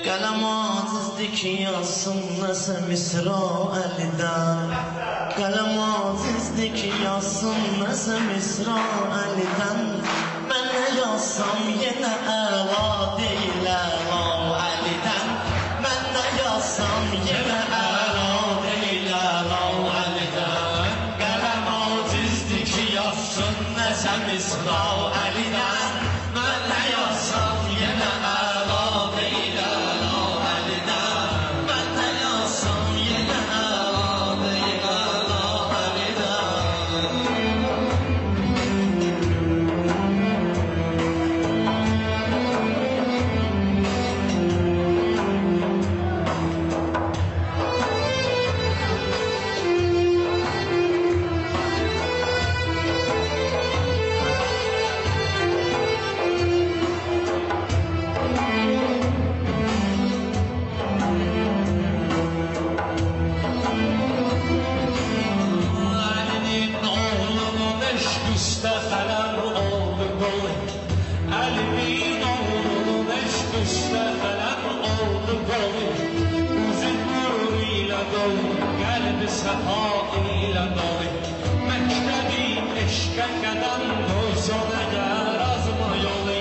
Qələm acizdir ki, yazsın nəsə Misraəlidən. Qələm acizdir ki, yazsın nəsə Misraəlidən. Mən nə yazsam yenə əla deyil əla Əlidən. Mən nə yazsam yenə əla deyil əla Əlidən. Qələm acizdir ki, yazsın nəsə Misraəlidən. Mən nə yazsam yenə əla deyil əla Əlidən. Mən nə yazsam yenə əla deyil əla Əlidən. Qəlbi səfa ilə dolu Məktəbi eşqə qədəm qoysan əgər azma yolu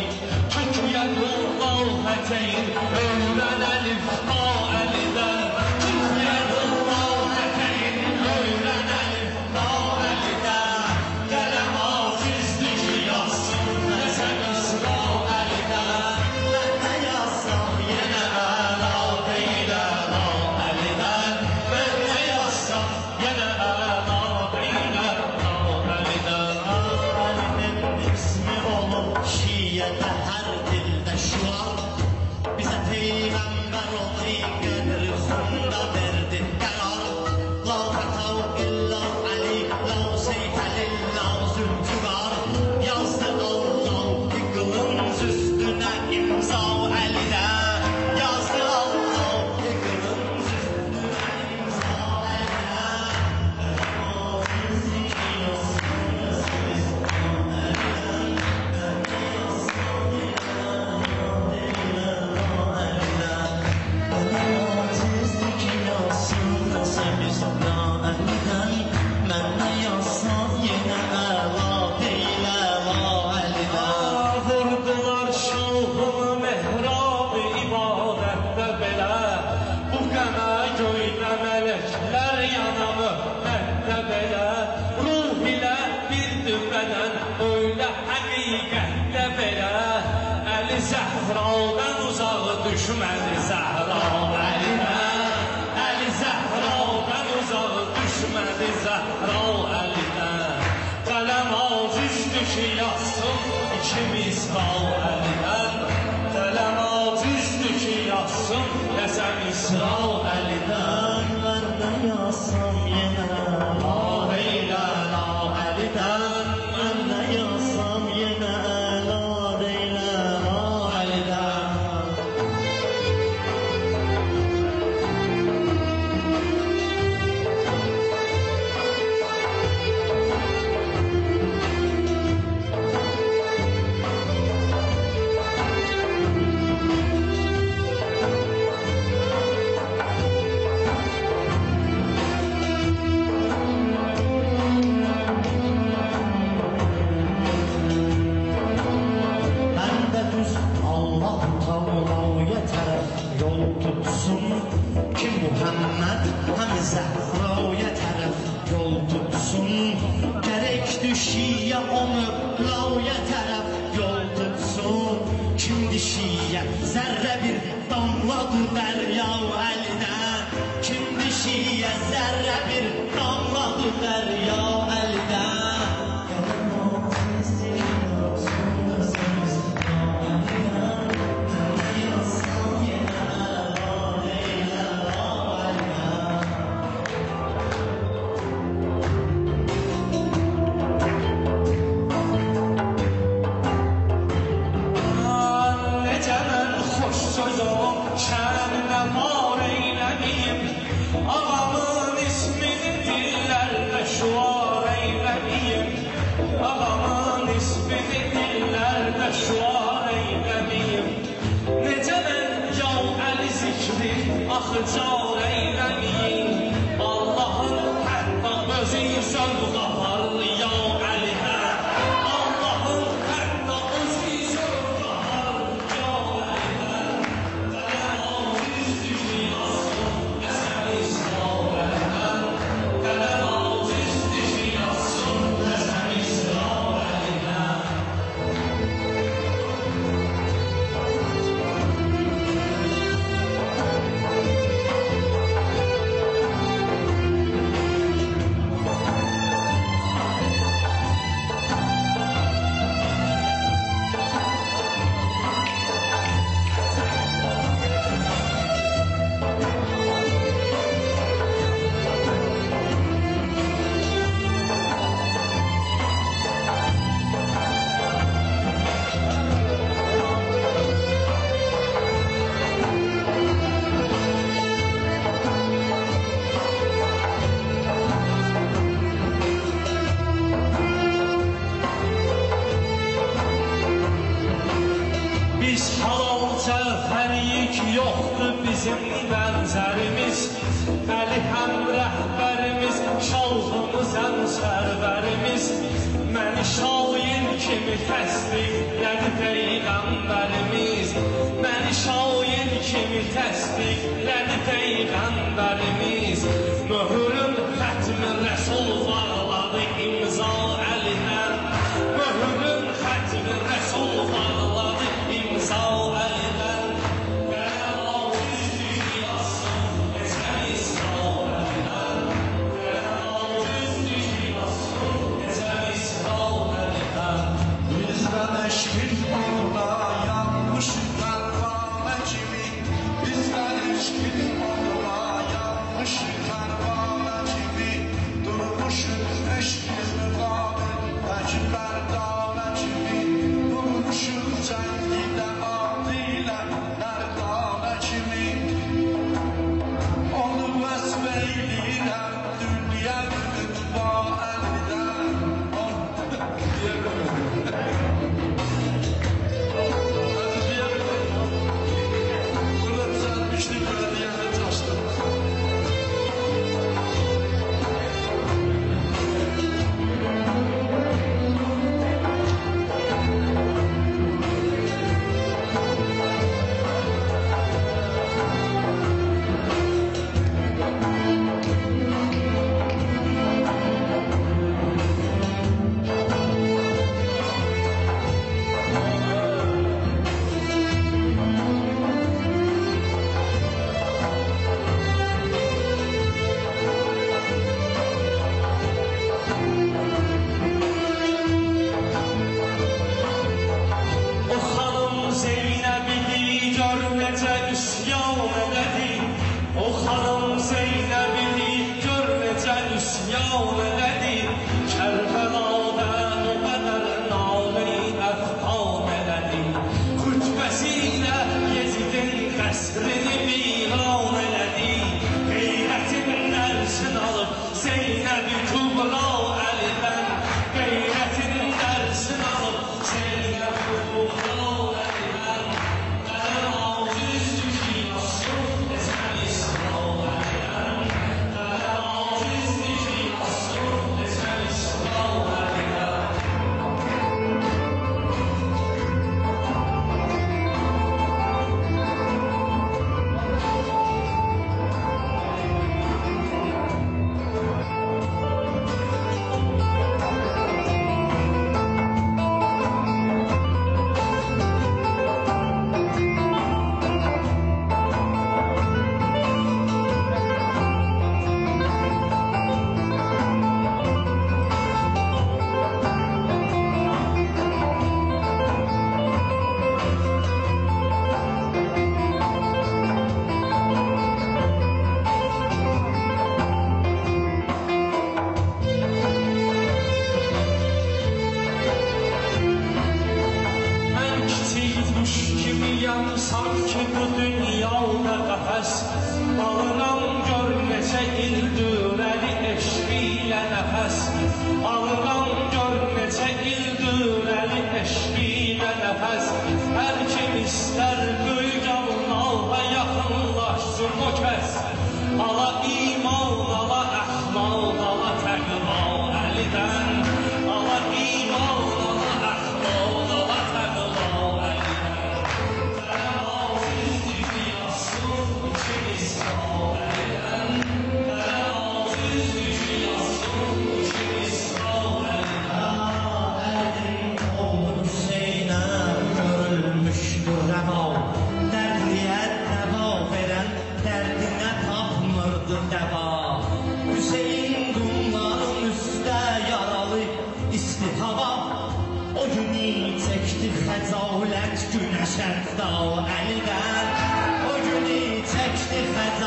Türkiyədullah hətəyin öyrən əlif ta əlidən Türkiyədullah hətəyin öyrən əlif ta əlidən Qələm acizdir ki, yazsın nəsə Misra əlidən Mən nə yazsam yenə əla deyil əla Əlidən Mən nə yazsam yenə əla deyil əla Əlidən Əlinin ismi olub şiyyətə hər dildə şüar Bizə Peyğəmbər o qədir xunda verdi qərar La xətav illa əli, la seytə lillə zülcüvar Yazdı Allah qılınc üstünə imza əlidə Yazdı Allah qılınc üstünə imza əlidə Mən nə yazsam yenə əla deyil əla Əlidən Vurdular şahını mehrab-ı ibadətdə belə Bu qəmə göydə mələklər yanamı məhdə belə Ruh ilə birdir bədən öyle həqiqətdə belə Əli Zəhradan uzağı düşmədi Zəhra Əlidən Əli Zəhradan uzağı düşmədi Zəhra Əlidən Qələm acizdir ki, yazsın iki misral Əlidən Qələm acizdir ki, yazsın nəsə misral Əlidən Mən nə yazsam yenə əla deyil əla Əlidən Mən nə yazsam yenə əla deyil əla Əlidən Ki Muhammed həmi Zəhraya tərəf yol tutsun Gərək düşiyə onu laya tərəf yol tutsun Kimdi şiyə zərrə bir damladır dərya əlidən Kimdi şiyə zərrə bir damladır dərya əlidən Necə mən xoş sözüm şəninə fikri axı car eyləməyin. Allahın hətta özü söz qapar ya Əlidə. Allahın hətta özü söz qapar ya Əlidə. Qələm aziz düşür asın, əsər İsraildən. Qələm aziz düşür asın, əsər İsraildən. Biz halal cəfəriyik, yoxdur bizim bənzərimiz. Əli həm rəhbərimiz, şalğımız həm sərvərimiz. Məni şair kimi təsdiqlədi Peyğəmbərimiz. Məni şair kimi təsdiqlədi Peyğəmbərimiz. Möhürüm xətmi Rəsul bağladı imza Əlidən. Möhürüm xətmi Rəsul bağladı imza Əlidən. Qələm aziz düşür asın, əsər İsraildən. Qələm aziz düşür asın, əsər İsraildən. Bizden eşkin olma yanmış pervane kimi. Bizden eşkin olma yanmış pervane kimi. Durmuşuz eşkiz mükabil ecber dağla kimi. Durmuşuz cengide adile merdane kimi. Onu vesveyliyem dünya lütfa elden. Burada düzelmiştik, böyle diyene taştım. O xanım Zeynəbini gör necə üsyan elədi. O xanım Zeynəbini gör necə üsyan elədi. Kərbəlada o qədər nameyi əfqan elədi. Xütbəsi ilə Yezidin qəsrini viran elədi. Qeyrətin dərsin alıb Zeynəbi Kübra Əlidən. Qeyrətin dərsin alıb Zeynəbi Kübra Əlidən. Qələm aziz düşür asın, əsər İsraildən. Qələm aziz düşür asın, əsər İsraildən.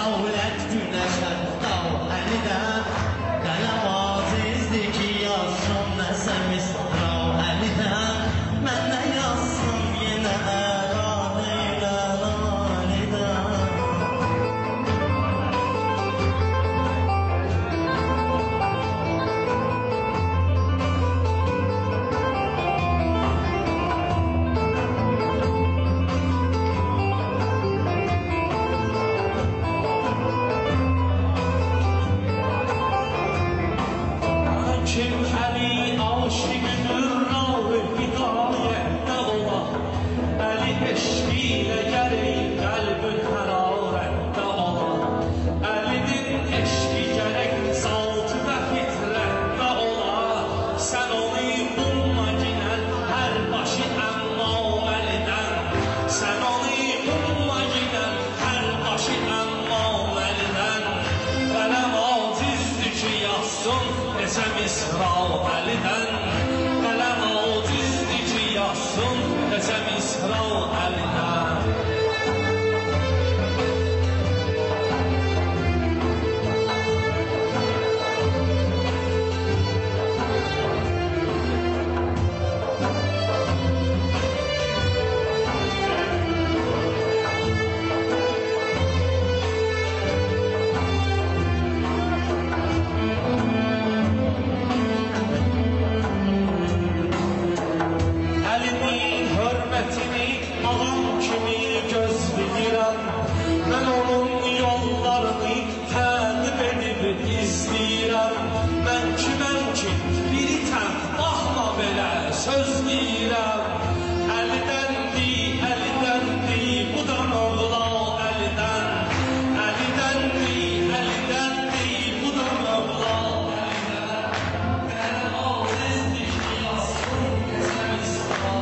Davlet güneşen dal eliden Kalem azizdi ki yazsın nəsə misra eliden Mən də yazsın yenə əlad eylə lalidən Kim Əli aşiqdir rah-ı hidayətdə ola Əli eşqi ilə gərək qəlbün hərarətdə ola Əlinin eşqi gərək zat və fitrətdə ola Sən onu umma ginən hər başı əmmam əlidən Sən onu umma ginən hər başı əmmam əlidən Qələm acizdir ki yazsın Neçə misra əlidən Qələm acizdir ki yazsın Neçə misra əlidən Əlinin hörmətini ağam kimi gözləyirəm Mən onun yollarını təqib edib izləyirəm Mən ki, biri tən baxma belə söz deyirəm Əlidəndir, bu da Mövla Əlidən Əlidəndir, bu da Mövla Əlidən Qələm azizdir ki yazsın Neçə misra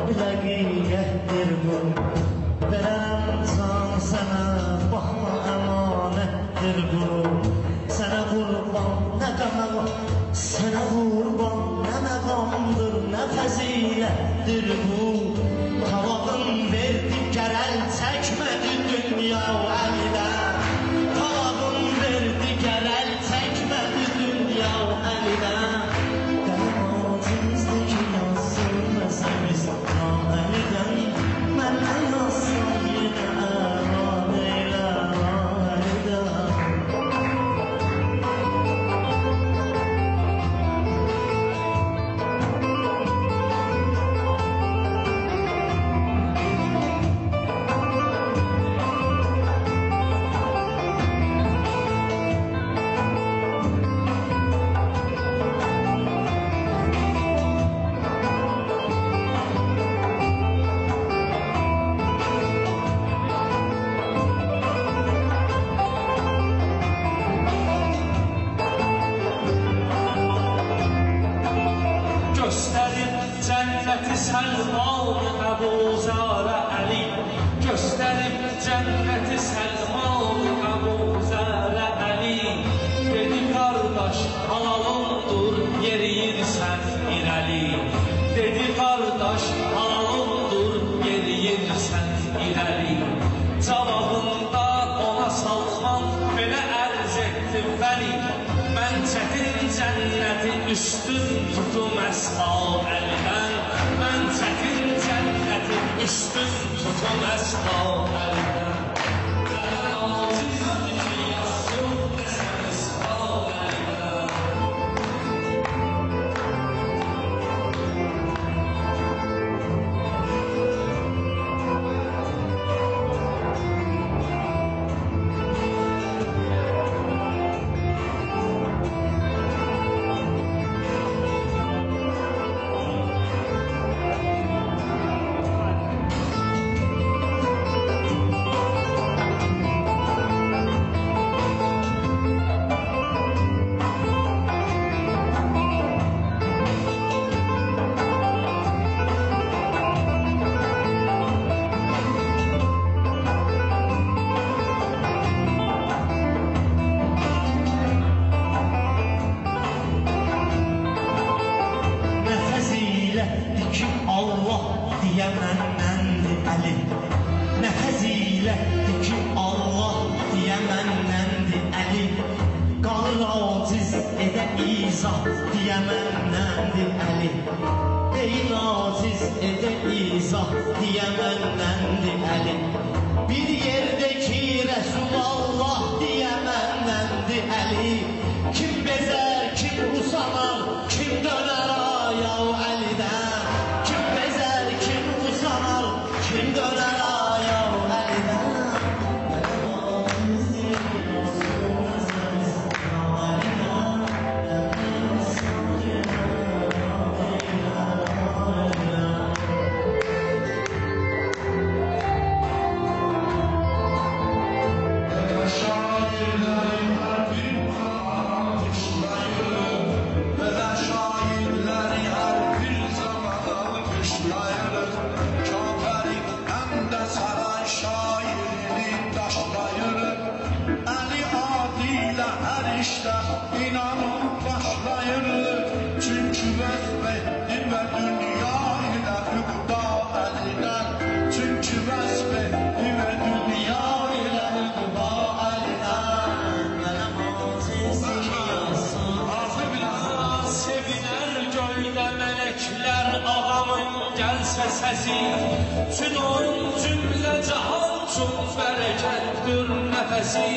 Biləqiyyətdir bu Verəm can sənə Baxma əmanətdir bu Sənə qurban nə qəmə Sənə qurban nə məqamdır Nə fəzilətdir bu Tavağın verdi gərəl çəkmədi dünya əlidən Tavağın verdi gərəl çəkmədi dünya əlidən Qələm acizdir ki yazsın Nəsə misra əlidən Mən də yazsın yenə əlad eylə əlidən Cənnəti Səlman Əbu Zərə Əli Göstərib cənnəti Səlman Əbu Zərə Əli Dedi qardaş halalındır yeriyirsən irəli Dedi qardaş halalındır yeriyirsən irəli üstün tutum əshab əldən. Mən çətin cənnətin üstün tutum əshab əldən. Allah diye mennendir Ali. Ne faziletli ki Allah diye mennendir Ali. Kalır aciz ede izah diye mennendir Ali. Değil aciz ede izah diye mennendir Ali. Bir yerdeki Resulallah diye mennendir Ali. Kim bezer, kim usanır, kim döner ayağı Ali'den. Kim döner ayağı Ali'den. Şairlerin her bir zaman kışlayır ve de şairleri her bir zaman kışlayır. Hem de saray şairini taşlayır. Ali adıyla her işte inanıp başlayır. Çünkü vesbetti ve dünya ile hükda Ali'den. Çünkü vesbetti ve dünya ile hükda Ali'den. Seviner göydə melekler ağamın gelse sesi. Tün oyun cümle cahan çok berekettir nefesi.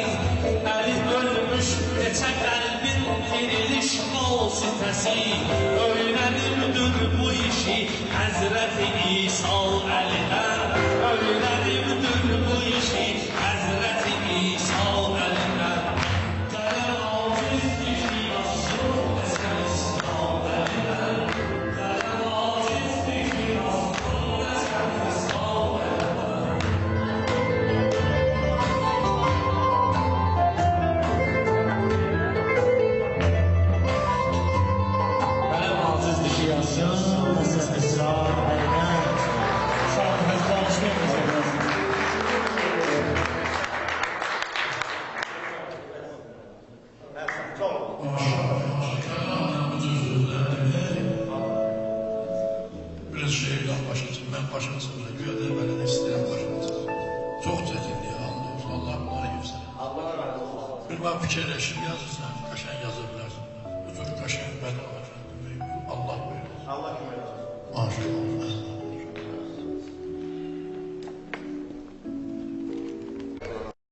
Ali ölmüş neçə kalbin diriliş vasitesi. Öğrenimdir bu işi Hazreti İsa Ali'den. Öğrenimdir bu işi Hazreti İsa Ali'den. Biraz şeyler başlasın, ben başlasın. Güya da böyle de isteyen başlasın. Çok çekindi ya, andolsun Allah bunları göster. Bir bak fikirleşip yazırsan, kaşen yazabilirsin. Bu tür kaşen benim efendim. Allah buyurur. Allah kim Maşallah.